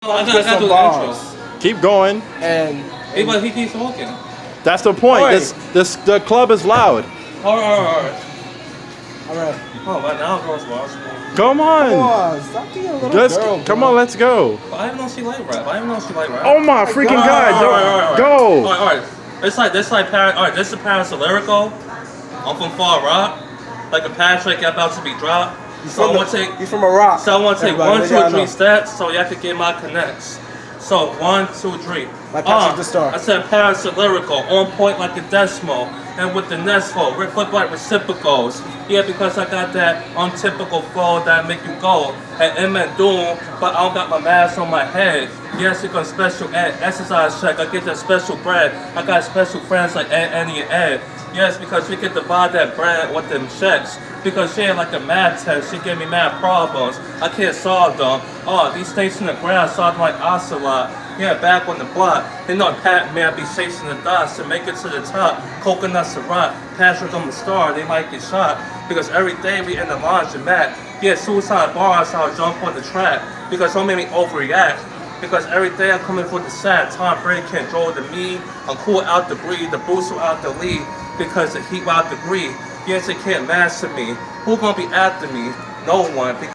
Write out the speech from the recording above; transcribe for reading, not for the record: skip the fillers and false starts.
I got to do the intro. Keep going. But he keeps talking. That's the point. The club is loud. All right. Alright. But now girls watch. Come on. Come on, stop being a little girl. Come on, let's go. But I didn't know she liked rap. Oh my freaking God. Go. Alright. This is Parris da Lyircal. I'm from Far Rock. Like a Patrick about to be dropped. He's from Iraq. So I want to take Everybody, 1, 2, 3 steps so y'all can get my connects. So 1, 2, 3. Like Patrick the Star. I said Parris da Lyircal, on point like a decimal, and with the Nestle, flip like reciprocals. Yeah, because I got that untypical flow that make you go. And it doom, but I don't got my mask on my head. Yes, you got special exercise check. I get that special bread. I got special friends like Annie and Ed. Yes, because we can divide that bread with them checks. Because she ain't like a math test, she give me mad problems. I can't solve them. Oh, these snakes in the ground sound like ocelot. Yeah, back on the block. They know Pac-Man be chasing the dots to make it to the top. Coconut Ciroc, Patrick on the star, they might get shot. Because every day we in the laundromat. Yeah, suicide bars, I'll jump on the track. Because don't make me overreact. Because every day I'm coming for the sack. Tom Brady can't throw to me. I'm cool out the breed, the booster out the lead. Because the heat out the greed. Yes, they can't master me. Who gonna be after me? No one.